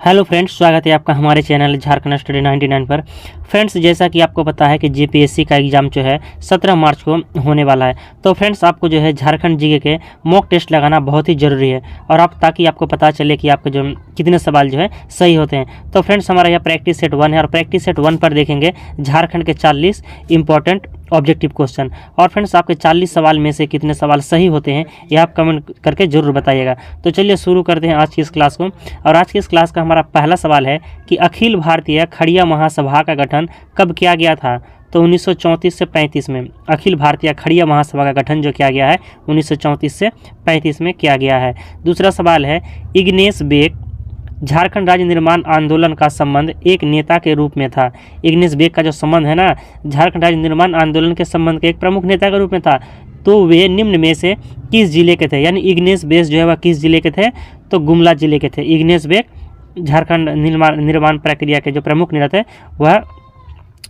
Hello friends, स्वागत है आपका हमारे चैनल झारखंड स्टडी 99 पर। फ्रेंड्स, जैसा कि आपको पता है कि जीपीएससी का एग्ज़ाम जो है 17 मार्च को होने वाला है। तो फ्रेंड्स, आपको जो है झारखंड जीके के मॉक टेस्ट लगाना बहुत ही ज़रूरी है और ताकि आपको पता चले कि आपके जो कितने सवाल जो है सही होते हैं। तो फ्रेंड्स, हमारा यह प्रैक्टिस सेट 1 है और प्रैक्टिस सेट 1 पर देखेंगे झारखंड के 40 इंपॉर्टेंट ऑब्जेक्टिव क्वेश्चन। और फ्रेंड्स, आपके 40 सवाल में से कितने सवाल सही होते हैं यह आप कमेंट करके जरूर बताइएगा। तो चलिए शुरू करते हैं आज की इस क्लास को। और आज की इस क्लास का हमारा पहला सवाल है कि अखिल भारतीय खड़िया महासभा का गठन कब किया गया था? तो 1934 से 35 में अखिल भारतीय खड़िया महासभा का गठन जो किया गया है 1934 से 35 में किया गया है। दूसरा सवाल है, इग्नेस बेक झारखंड राज्य निर्माण आंदोलन का संबंध एक नेता के रूप में था। इग्नेस बेक का जो संबंध है ना, झारखंड राज्य निर्माण आंदोलन के संबंध के एक प्रमुख नेता के रूप में था। तो वे निम्न में से किस जिले के थे? यानी इग्नेस बेक जो है वह किस जिले के थे? तो गुमला जिले के थे। इग्नेस बेक झारखंड निर्माण प्रक्रिया के जो प्रमुख नेता थे वह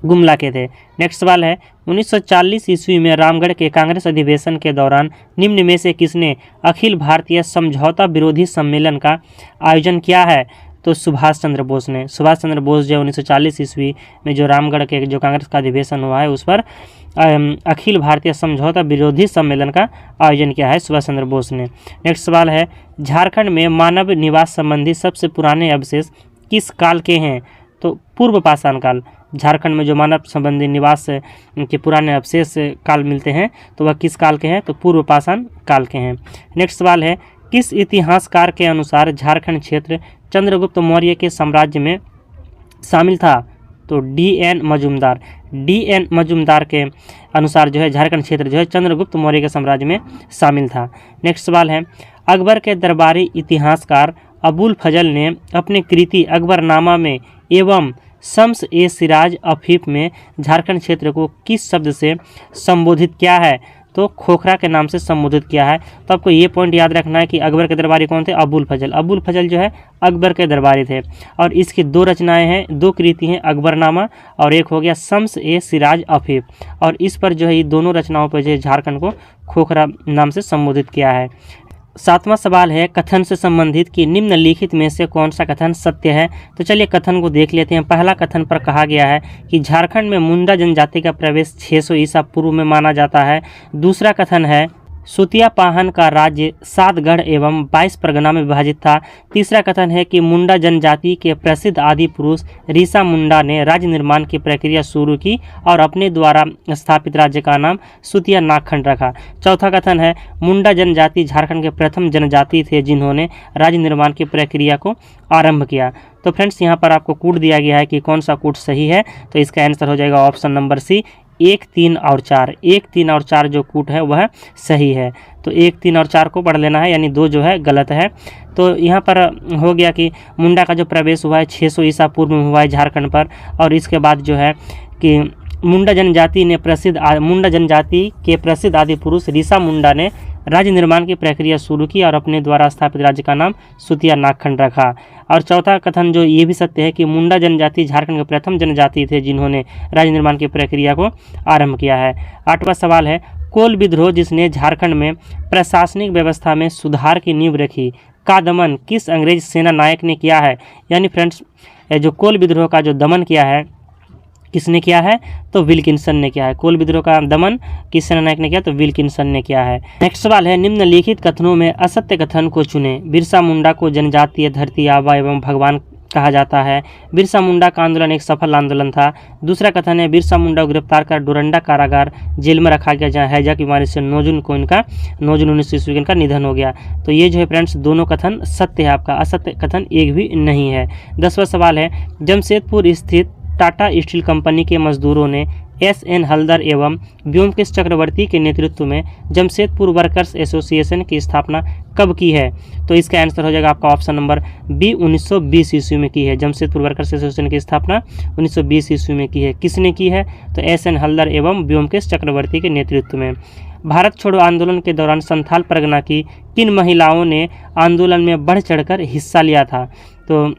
गुमला के थे। नेक्स्ट सवाल है, 1940 ईस्वी में रामगढ़ के कांग्रेस अधिवेशन के दौरान निम्न में से किसने अखिल भारतीय समझौता विरोधी सम्मेलन का आयोजन किया है? तो सुभाष चंद्र बोस ने। सुभाष चंद्र बोस जो 1940 ईस्वी में जो रामगढ़ के जो कांग्रेस का अधिवेशन हुआ है उस पर अखिल भारतीय समझौता विरोधी सम्मेलन का आयोजन किया है सुभाष चंद्र बोस ने। नेक्स्ट सवाल है, झारखंड में मानव निवास संबंधी सबसे पुराने अवशेष किस काल के हैं? तो पूर्व पाषाण काल। झारखंड में जो मानव संबंधी निवास के पुराने अवशेष काल मिलते हैं तो वह किस काल के हैं? तो पूर्व पाषाण काल के हैं। नेक्स्ट सवाल है, किस इतिहासकार के अनुसार झारखंड क्षेत्र चंद्रगुप्त मौर्य के साम्राज्य में शामिल था? तो डी.एन. मजूमदार। डी.एन. मजूमदार के अनुसार जो है झारखंड क्षेत्र जो है चंद्रगुप्त मौर्य के साम्राज्य में शामिल था। नेक्स्ट सवाल है, अकबर के दरबारी इतिहासकार अबुल फजल ने अपने कृति अकबरनामा में एवं शम्स ए सिराज अफीफ में झारखंड क्षेत्र को किस शब्द से संबोधित किया है? तो खोखरा के नाम से संबोधित किया है। तो आपको ये पॉइंट याद रखना है कि अकबर के दरबारी कौन थे? अबुल फजल। अबुल फजल जो है अकबर के दरबारी थे और इसकी दो रचनाएं हैं, दो कृति हैं, अकबरनामा और एक हो गया शम्स ए सिराज अफीफ। और इस पर जो है ये दोनों रचनाओं पर जो है झारखंड को खोखरा नाम से संबोधित किया है। सातवां सवाल है, कथन से संबंधित कि निम्नलिखित में से कौन सा कथन सत्य है? तो चलिए कथन को देख लेते हैं। पहला कथन पर कहा गया है कि झारखंड में मुंडा जनजाति का प्रवेश 600 ईसा पूर्व में माना जाता है। दूसरा कथन है, सुतिया पाहन का राज्य 7 गढ़ एवं 22 परगना में विभाजित था। तीसरा कथन है कि मुंडा जनजाति के प्रसिद्ध आदि पुरुष ऋषा मुंडा ने राज्य निर्माण की प्रक्रिया शुरू की और अपने द्वारा स्थापित राज्य का नाम सुतिया नागखंड रखा। चौथा कथन है, मुंडा जनजाति झारखंड के प्रथम जनजाति थे जिन्होंने राज्य निर्माण की प्रक्रिया को आरंभ किया। तो फ्रेंड्स, यहाँ पर आपको कूट दिया गया है कि कौन सा कूट सही है। तो इसका आंसर हो जाएगा ऑप्शन नंबर सी, 1, 3 और 4। 1, 3 और 4 जो कूट है वह सही है। तो 1, 3 और 4 को पढ़ लेना है, यानी 2 जो है गलत है। तो यहाँ पर हो गया कि मुंडा का जो प्रवेश हुआ है 600 ईसा पूर्व में हुआ है झारखंड पर। और इसके बाद जो है कि मुंडा जनजाति के प्रसिद्ध आदि पुरुष ऋषा मुंडा ने राज्य निर्माण की प्रक्रिया शुरू की और अपने द्वारा स्थापित राज्य का नाम सुतिया नागखंड रखा। और चौथा कथन जो ये भी सत्य है कि मुंडा जनजाति झारखंड के प्रथम जनजाति थे जिन्होंने राज्य निर्माण की प्रक्रिया को आरंभ किया है। 8वां सवाल है, कोल विद्रोह जिसने झारखंड में प्रशासनिक व्यवस्था में सुधार की नींव रखी का दमन किस अंग्रेज सेना नायक ने किया है? यानी फ्रेंड्स, जो कोल विद्रोह का जो दमन किया है किसने किया है? तो विल्किंसन ने किया है। कोल विद्रोह का दमन किस सेना नायक ने किया? तो विल्किंसन ने किया है। नेक्स्ट सवाल है, निम्नलिखित कथनों में असत्य कथन को चुने। बिरसा मुंडा को जनजातीय धरती आबा एवं भगवान कहा जाता है। बिरसा मुंडा का आंदोलन एक सफल आंदोलन था। दूसरा कथन है, बिरसा मुंडा को गिरफ्तार कर डोरंडा कारागार जेल में रखा गया जहाँ हैजा की बीमारी से 9 जून 19 ईस्वी को इनका निधन हो गया। तो ये जो है फ्रेंड्स दोनों कथन सत्य है, आपका असत्य कथन एक भी नहीं है। 10वां सवाल है, जमशेदपुर स्थित टाटा स्टील कंपनी के मजदूरों ने S.N. हल्दर एवं व्योमकेश चक्रवर्ती के नेतृत्व में जमशेदपुर वर्कर्स एसोसिएशन की स्थापना कब की है? तो इसका आंसर हो जाएगा आपका ऑप्शन नंबर बी, 1920 ईस्वी में की है। जमशेदपुर वर्कर्स एसोसिएशन की स्थापना 1920 ईस्वी में की है। किसने की है? तो S.N. हल्दर एवं व्योमकेश चक्रवर्ती के नेतृत्व में। भारत छोड़ो आंदोलन के दौरान संथाल परगना की किन महिलाओं ने आंदोलन में बढ़ चढ़कर हिस्सा लिया था? तो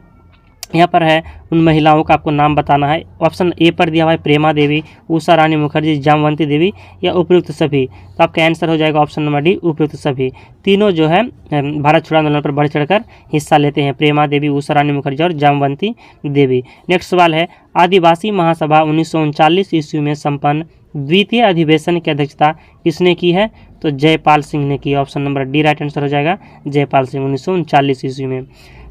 यहाँ पर है उन महिलाओं का आपको नाम बताना है। ऑप्शन ए पर दिया हुआ है प्रेमा देवी, उषा रानी मुखर्जी, जामवंती देवी या उपयुक्त सभी। तो आपका आंसर हो जाएगा ऑप्शन नंबर डी, उपयुक्त सभी। तीनों जो है भारत छोड़ो आंदोलन पर बढ़ चढ़कर हिस्सा लेते हैं, प्रेमा देवी, उषा रानी मुखर्जी और जामवंती देवी। नेक्स्ट सवाल है, आदिवासी महासभा 1939 ईस्वी में संपन्न द्वितीय अधिवेशन की अध्यक्षता किसने की है? तो जयपाल सिंह ने की। Option number D right answer हो जाएगा, जयपाल सिंह 1939 ईस्वी में।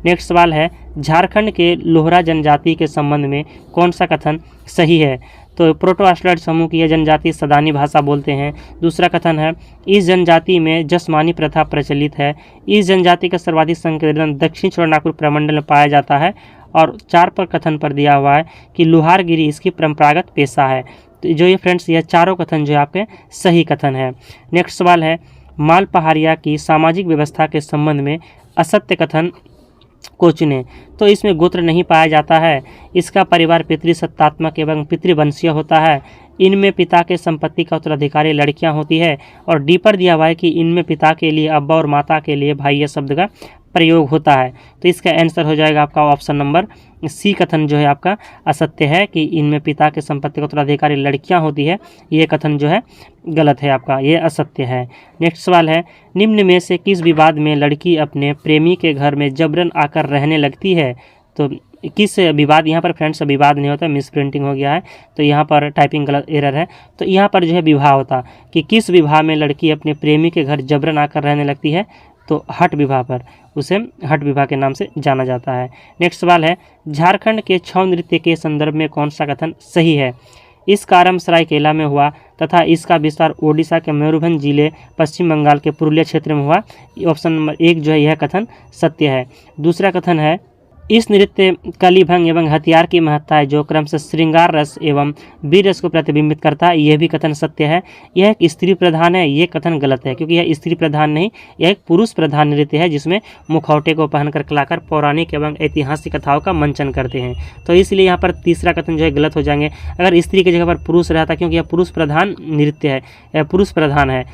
नेक्स्ट सवाल है, झारखंड के लोहरा जनजाति के संबंध में कौन सा कथन सही है? तो प्रोटो-ऑस्ट्रेलोइड समूह की यह जनजाति सदानी भाषा बोलते हैं। दूसरा कथन है, इस जनजाति में जसमानी प्रथा प्रचलित है। इस जनजाति का सर्वाधिक संकीर्ण दक्षिण छोटानागपुर प्रमंडल में पाया जाता है। और 4 पर कथन पर दिया हुआ है कि लुहारगिरी इसकी परंपरागत पेशा है। तो जो ये फ्रेंड्स यह चारों कथन जो है आपके सही कथन है। नेक्स्ट सवाल है, माल पहाड़िया की सामाजिक व्यवस्था के संबंध में असत्य कथन को चुने। तो इसमें गोत्र नहीं पाया जाता है, इसका परिवार पितृसत्तात्मक एवं पितृवंशीय होता है, इनमें पिता के संपत्ति का उत्तराधिकारी लड़कियां होती है, और डी पर दिया हुआ है कि इनमें पिता के लिए अब्बा और माता के लिए भाई शब्द का प्रयोग होता है। तो इसका आंसर हो जाएगा आपका ऑप्शन नंबर सी कथन जो है आपका असत्य है कि इनमें पिता के संपत्ति का उत्तराधिकारी लड़कियां होती है, ये कथन जो है गलत है आपका, ये असत्य है। नेक्स्ट सवाल है, निम्न में से किस विवाद में लड़की अपने प्रेमी के घर में जबरन आकर रहने लगती है? तो किस विवाद, यहाँ पर फ्रेंड्स विवाद नहीं होता, मिस प्रिंटिंग हो गया है, तो यहाँ पर टाइपिंग गलत एरर है। तो यहाँ पर जो है विवाह होता कि किस विवाह में लड़की अपने प्रेमी के घर जबरन आकर रहने लगती है? तो हठ विवाह पर, उसे हठ विवाह के नाम से जाना जाता है। नेक्स्ट सवाल है, झारखंड के छऊ नृत्य के संदर्भ में कौन सा कथन सही है? इस कारम सरायकेला में हुआ तथा इसका विस्तार ओडिशा के मयूरभंज जिले पश्चिम बंगाल के पुरुलिया क्षेत्र में हुआ। ऑप्शन नंबर 1 जो है यह कथन सत्य है। दूसरा कथन है, इस नृत्य कलिभंग एवं हथियार की महत्ता है जो क्रमशः श्रृंगार रस एवं वीर रस को प्रतिबिंबित करता है, यह भी कथन सत्य है। यह एक स्त्री प्रधान है, ये कथन गलत है क्योंकि यह स्त्री प्रधान नहीं, यह एक पुरुष प्रधान नृत्य है जिसमें मुखौटे को पहनकर कलाकार पौराणिक एवं ऐतिहासिक कथाओं का मंचन करते हैं। तो इसलिए यहाँ पर तीसरा कथन जो है गलत हो जाएंगे। अगर स्त्री की जगह पर पुरुष रहता, क्योंकि यह पुरुष प्रधान नृत्य है, यह पुरुष प्रधान है,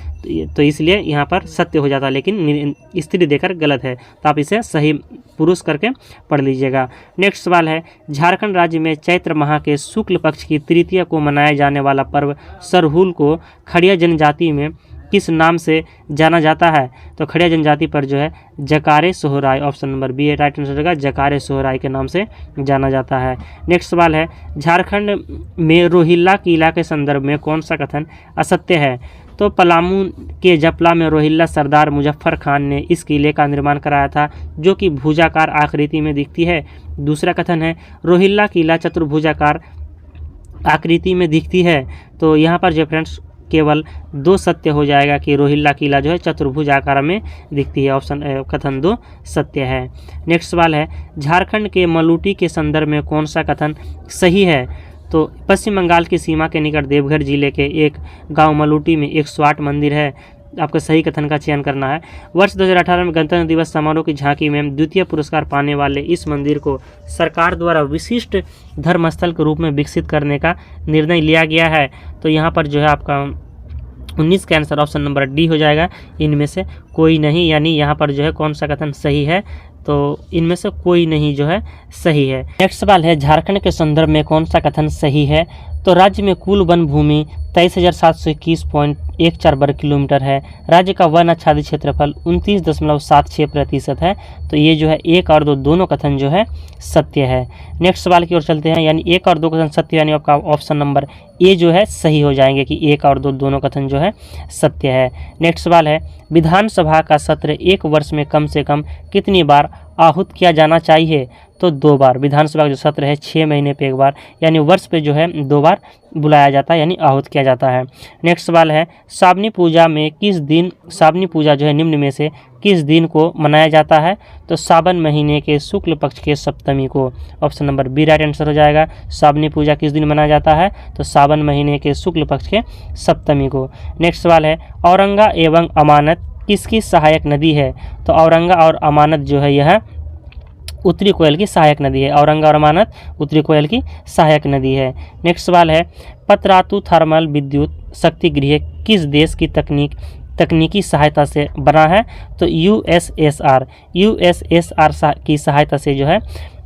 तो इसलिए यहाँ पर सत्य हो जाता, लेकिन स्त्री देकर गलत है। तो आप इसे सही पुरुष करके पढ़ लीजिएगा। नेक्स्ट सवाल है, झारखंड राज्य में चैत्र माह के शुक्ल पक्ष की तृतीया को मनाया जाने वाला पर्व सरहुल को खड़िया जनजाति में किस नाम से जाना जाता है? तो खड़िया जनजाति पर जो है जकारे Sohrai, option number B right answer होगा, जकारे सोहराय के नाम से जाना जाता है। नेक्स्ट सवाल है, झारखंड में रोहिल्ला किला के संदर्भ में कौन सा कथन असत्य है? तो पलामू के जपला में रोहिल्ला सरदार मुजफ्फर खान ने इस किले का निर्माण कराया था जो कि भुजाकार आकृति में दिखती है। दूसरा कथन है, रोहिल्ला किला चतुर्भुजाकार आकृति में दिखती है। तो यहाँ पर जो फ्रेंड्स केवल 2 सत्य हो जाएगा कि रोहिल्ला किला जो है चतुर्भुज आकार में दिखती है। ऑप्शन कथन 2 सत्य है। नेक्स्ट सवाल है, झारखंड के मलूटी के संदर्भ में कौन सा कथन सही है? तो पश्चिम बंगाल की सीमा के निकट देवघर जिले के एक गांव मलूटी में 108 मंदिर है। आपको सही कथन का चयन करना है। वर्ष 2018 में गणतंत्र दिवस समारोह की झांकी में द्वितीय पुरस्कार पाने वाले इस मंदिर को सरकार द्वारा विशिष्ट धर्मस्थल के रूप में विकसित करने का निर्णय लिया गया है। तो यहाँ पर जो है आपका 19 का आंसर ऑप्शन नंबर डी हो जाएगा, इनमें से कोई नहीं, यानी यहाँ पर जो है कौन सा कथन सही है? तो इनमें से कोई नहीं जो है सही है। नेक्स्ट सवाल है, झारखंड के संदर्भ में कौन सा कथन सही है? तो राज्य में कुल वन भूमि 23,721.14 वर्ग किलोमीटर है। राज्य का वन आच्छादित क्षेत्रफल 29.76% है। तो ये जो है 1 और 2 दोनों कथन जो है सत्य है। नेक्स्ट सवाल की ओर चलते हैं, यानी 1 और 2 कथन सत्य, यानी आपका ऑप्शन नंबर ए जो है सही हो जाएंगे कि 1 और 2 दोनों कथन जो है सत्य है। नेक्स्ट सवाल है, विधानसभा का सत्र 1 वर्ष में कम से कम कितनी बार आहूत किया जाना चाहिए? तो 2 बार। विधानसभा का जो सत्र है 6 महीने पे 1 बार, यानी वर्ष पे जो है 2 बार बुलाया जाता है, यानी आहूत किया जाता है। नेक्स्ट सवाल है, सावनी पूजा में किस दिन, सावनी पूजा जो है निम्न में से किस दिन को मनाया जाता है? तो सावन महीने के शुक्ल पक्ष के सप्तमी को। Option number B right answer हो जाएगा। सावनी पूजा किस दिन मनाया जाता है? तो सावन महीने के शुक्ल पक्ष के सप्तमी को। नेक्स्ट सवाल है, औरंगा एवं अमानत किसकी सहायक नदी है? तो औरंगा और अमानत जो है यह उत्तरी कोयल की सहायक नदी है। औरंगा और अमानत उत्तरी कोयल की सहायक नदी है। नेक्स्ट सवाल है, पतरातु थर्मल विद्युत शक्ति गृह किस देश की तकनीकी सहायता से बना है? तो यूएसएसआर की सहायता से जो है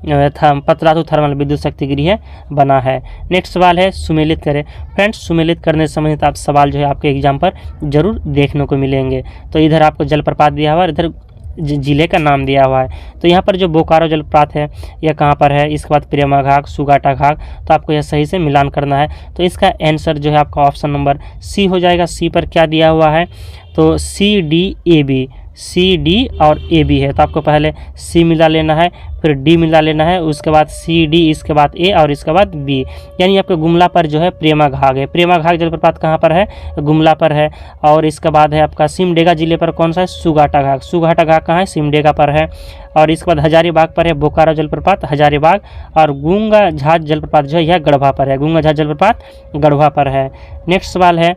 पतरातु थर्मल विद्युत शक्ति गृह बना है। नेक्स्ट सवाल है सुमेलित करें। फ्रेंड्स सुमेलित करने से संबंधित आप सवाल जो है आपके एग्जाम पर जरूर देखने को मिलेंगे। तो इधर आपको जलप्रपात दिया हुआ है, इधर जिले का नाम दिया हुआ है। तो यहाँ पर जो बोकारो जलप्रपात है यह कहाँ पर है, इसके बाद प्रेमा घाट, सुगाटा घाट, तो आपको यह सही से मिलान करना है। तो इसका आंसर जो है आपका ऑप्शन नंबर सी हो जाएगा। सी पर क्या दिया हुआ है, तो C D A B, C D और ए बी है। तो आपको पहले सी मिला लेना है, फिर डी मिला लेना है, उसके बाद सी डी, इसके बाद ए और इसके बाद बी। यानी आपके गुमला पर जो है प्रेमा घाट है। प्रेमा घाट जलप्रपात कहाँ पर है, गुमला पर है। और इसके बाद है आपका सिमडेगा जिले पर कौन सा है, सुगाटा घाट। सुगाटा घाट कहाँ है, सिमडेगा पर है। और इसके बाद हजारीबाग पर है बोकारो जलप्रपात, हजारीबाग। और गूंगा झाज जलप्रपात जो है यह गढ़वा पर है, गूंगा झाज जलप्रपात गढ़वा पर है। नेक्स्ट सवाल है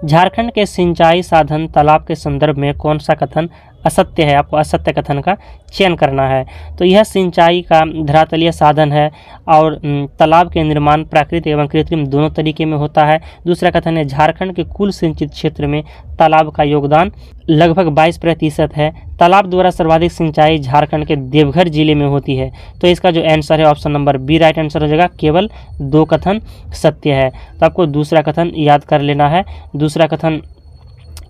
झारखंड के सिंचाई साधन तालाब के संदर्भ में कौन सा कथन असत्य है, आपको असत्य कथन का चयन करना है। तो यह सिंचाई का धरातलीय साधन है और तालाब के निर्माण प्राकृतिक एवं कृत्रिम दोनों तरीके में होता है। दूसरा कथन है झारखंड के कुल सिंचित क्षेत्र में तालाब का योगदान लगभग 22% है। तालाब द्वारा सर्वाधिक सिंचाई झारखंड के देवघर जिले में होती है। तो इसका जो आंसर है option number B right answer हो जाएगा। केवल 2 कथन सत्य है। तो आपको दूसरा कथन याद कर लेना है। दूसरा कथन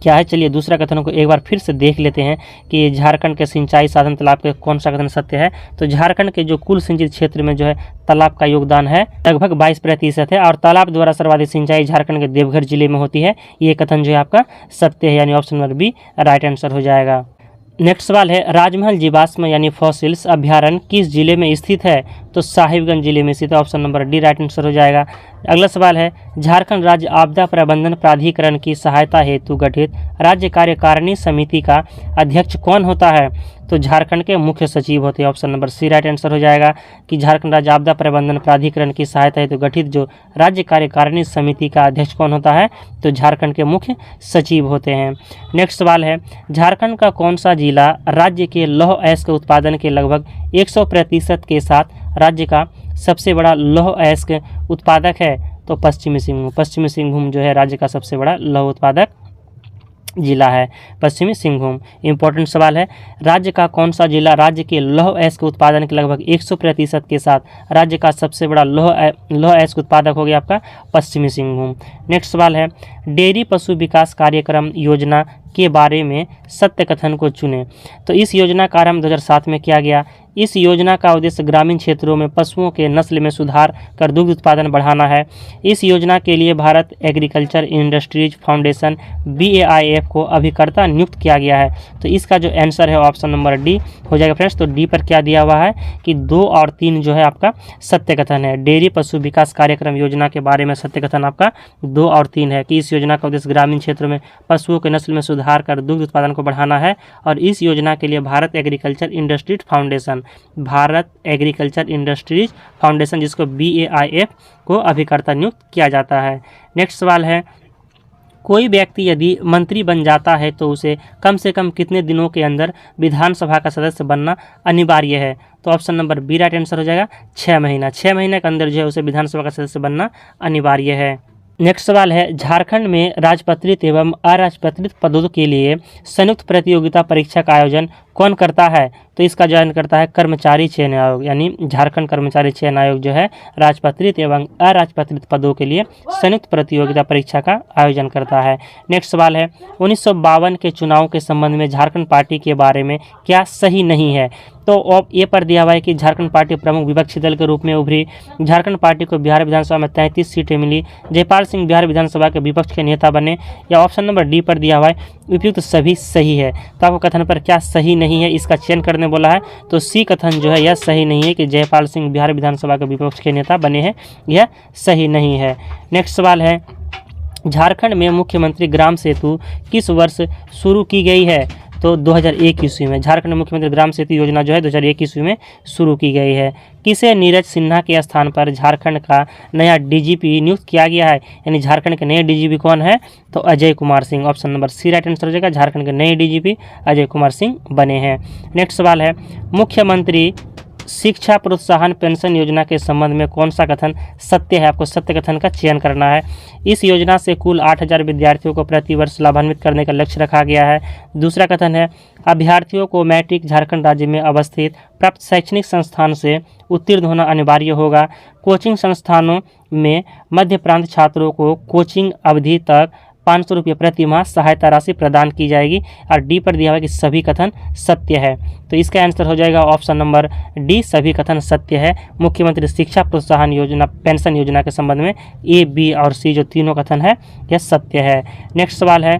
क्या है, चलिए दूसरा कथन को एक बार फिर से देख लेते हैं कि झारखंड के सिंचाई साधन तालाब के कौन सा कथन सत्य है। तो झारखंड के जो कुल सिंचित क्षेत्र में जो है तालाब का योगदान है लगभग 22% है और तालाब द्वारा सर्वाधिक सिंचाई झारखंड के देवघर जिले में होती है। ये कथन जो है आपका सत्य है, यानी option number B right answer हो जाएगा। नेक्स्ट सवाल है राजमहल जीवाश्म यानी फॉसिल्स अभ्यारण्य किस जिले में स्थित है, तो साहिबगंज जिले में स्थित है। Option number D right answer हो जाएगा। अगला सवाल है झारखंड राज्य आपदा प्रबंधन प्राधिकरण की सहायता हेतु गठित राज्य कार्यकारिणी समिति का अध्यक्ष कौन होता है, तो झारखंड के मुख्य सचिव होते हैं। Option number C right answer हो जाएगा कि झारखंड राज्य आपदा प्रबंधन प्राधिकरण की सहायता हेतु गठित जो राज्य कार्यकारिणी समिति का अध्यक्ष कौन होता है, तो झारखंड के मुख्य सचिव होते हैं। नेक्स्ट सवाल है झारखंड का कौन सा जिला राज्य के लौह अयस्क के उत्पादन के लगभग 100% के साथ राज्य का सबसे बड़ा लौह अयस्क उत्पादक है, तो पश्चिमी सिंहभूम। पश्चिमी सिंहभूम जो है राज्य का सबसे बड़ा लौह उत्पादक जिला है, पश्चिमी सिंहभूम। इंपॉर्टेंट सवाल है राज्य का कौन सा जिला राज्य के लौह अयस्क उत्पादन के लगभग 100% के साथ राज्य का सबसे बड़ा लौह अयस्क उत्पादक हो गया आपका पश्चिमी सिंहभूम। नेक्स्ट सवाल है डेयरी पशु विकास कार्यक्रम योजना के बारे में सत्य कथन को चुनें। तो इस योजना का आरंभ 2007 में किया गया। इस योजना का उद्देश्य ग्रामीण क्षेत्रों में पशुओं के नस्ल में सुधार कर दुग्ध उत्पादन बढ़ाना है। इस योजना के लिए Bharat agriculture industries foundation BAIF को अभिकर्ता नियुक्त किया गया है। तो इसका जो आंसर है ऑप्शन नंबर डी हो जाएगा फ्रेंड्स। तो डी पर क्या दिया हुआ है कि 2 और 3 जो है आपका सत्य कथन है। डेयरी पशु विकास कार्यक्रम योजना के बारे में सत्य कथन आपका 2 और 3 है कि इस योजना का उद्देश्य ग्रामीण क्षेत्रों में पशुओं के नस्ल में सुधार कर दुग्ध उत्पादन को बढ़ाना है। और इस योजना के लिए भारत एग्रीकल्चर इंडस्ट्रीज फाउंडेशन जिसको BAIF को अभिकर्ता नियुक्त किया जाता है। नेक्स्ट सवाल है कोई व्यक्ति यदि मंत्री बन जाता है तो उसे कम से कम कितने दिनों के अंदर विधानसभा का सदस्य बनना अनिवार्य है, तो option number B right answer हो जाएगा 6 महीना। 6 महीने के अंदर जो है उसे विधानसभा का सदस्य बनना अनिवार्य है। नेक्स्ट सवाल है झारखंड में राजपत्रित एवं अराजपत्रित पदों के लिए संयुक्त प्रतियोगिता परीक्षा का आयोजन कौन करता है, तो इसका चयन करता है कर्मचारी चयन आयोग, यानी झारखंड कर्मचारी चयन आयोग जो है राजपत्रित एवं अराजपत्रित पदों के लिए संयुक्त प्रतियोगिता परीक्षा का आयोजन करता है। नेक्स्ट सवाल है 1952 के चुनाव के संबंध में झारखंड पार्टी के बारे में क्या सही नहीं है, तो ए पर दिया हुआ है कि झारखंड पार्टी प्रमुख विपक्षी दल के रूप में उभरी। झारखंड पार्टी को बिहार विधानसभा में 33 सीटें मिली। जयपाल सिंह बिहार विधानसभा के विपक्ष के नेता बने। या ऑप्शन नंबर डी पर दिया हुआ है उपयुक्त सभी सही है। तो आपको कथन पर क्या सही नहीं है इसका चयन करने बोला है, तो सी कथन जो है यह सही नहीं है कि जयपाल सिंह बिहार विधानसभा के विपक्ष के नेता बने हैं, यह सही नहीं है। नेक्स्ट सवाल है झारखंड में मुख्यमंत्री ग्राम सेतु किस वर्ष शुरू की गई है, तो 2001 ईस्वी में झारखंड मुख्यमंत्री ग्राम सेतु योजना जो है 2001 ईस्वी में शुरू की गई है। किसे नीरज सिन्हा के स्थान पर झारखंड का नया DGP नियुक्त किया गया है, यानी झारखंड के नए DGP कौन है, तो Ajay Kumar Singh. Option number C right answer हो जाएगा। झारखंड के नए DGP अजय कुमार सिंह बने हैं। नेक्स्ट सवाल है मुख्यमंत्री शिक्षा प्रोत्साहन पेंशन योजना के संबंध में कौन सा कथन सत्य है? आपको सत्य कथन का चयन करना है। इस योजना से कुल 8,000 विद्यार्थियों को प्रति वर्ष लाभान्वित करने का लक्ष्य रखा गया है। दूसरा कथन है, अभ्यर्थियों को मैट्रिक झारखंड राज्य में अवस्थित प्राप्त शैक्षणिक संस्थान से उत्तीर्ण होना अनिवार्य होगा। कोचिंग संस्थानों में मध्य प्रांत छात्रों को कोचिंग अवधि तक 500 रुपये प्रति माह सहायता राशि प्रदान की जाएगी। और डी पर दिया हुआ है कि सभी कथन सत्य है, तो इसका आंसर हो जाएगा ऑप्शन नंबर डी, सभी कथन सत्य है। मुख्यमंत्री शिक्षा प्रोत्साहन योजना पेंशन योजना के संबंध में ए, बी और सी जो तीनों कथन है यह सत्य है। नेक्स्ट सवाल है,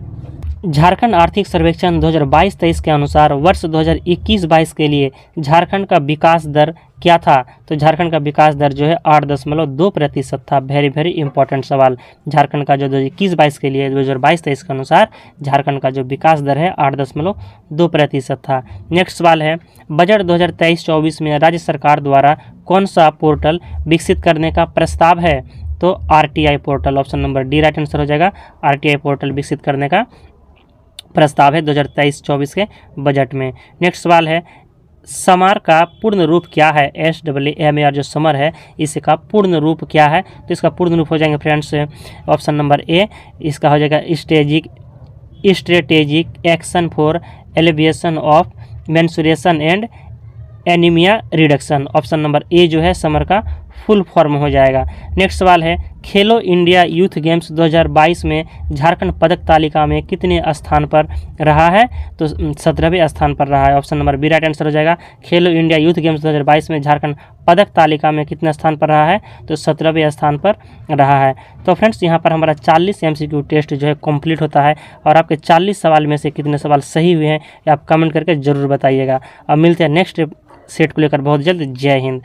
झारखंड आर्थिक सर्वेक्षण 2022-23 के अनुसार वर्ष 2021-22 के लिए झारखंड का विकास दर क्या था? तो झारखंड का विकास दर जो है 8.2% था। वेरी इंपॉर्टेंट सवाल। झारखंड का जो 2021-22 के लिए 2022-23 के अनुसार झारखंड का जो विकास दर है 8.2% था। नेक्स्ट सवाल है, बजट 2023-24 में राज्य सरकार द्वारा कौन सा पोर्टल विकसित करने का प्रस्ताव है? तो RTI portal, option number D right answer हो जाएगा। RTI पोर्टल विकसित करने का प्रस्ताव है 2023-24 के बजट में। नेक्स्ट सवाल है, समर का पूर्ण रूप क्या है? SAAMR जो समर है इसका पूर्ण रूप क्या है? तो इसका पूर्ण रूप हो जाएंगे फ्रेंड्स ऑप्शन नंबर ए, इसका हो जाएगा strategic action for alleviation of menstruation and anaemia reduction. Option number A जो है समर का फुल फॉर्म हो जाएगा। नेक्स्ट सवाल है, खेलो इंडिया यूथ गेम्स 2022 में झारखंड पदक तालिका में कितने स्थान पर रहा है? तो 17वें स्थान पर रहा है। Option number B right answer हो जाएगा। खेलो इंडिया यूथ गेम्स 2022 में झारखंड पदक तालिका में कितने स्थान पर रहा है? तो 17वें स्थान पर रहा है। तो फ्रेंड्स यहाँ पर हमारा 40 MCQ टेस्ट जो है कंप्लीट होता है और आपके 40 सवाल में से कितने सवाल सही हुए हैं ये आप कमेंट करके ज़रूर बताइएगा। अब मिलते हैं नेक्स्ट सेट को लेकर बहुत जल्द। जय हिंद।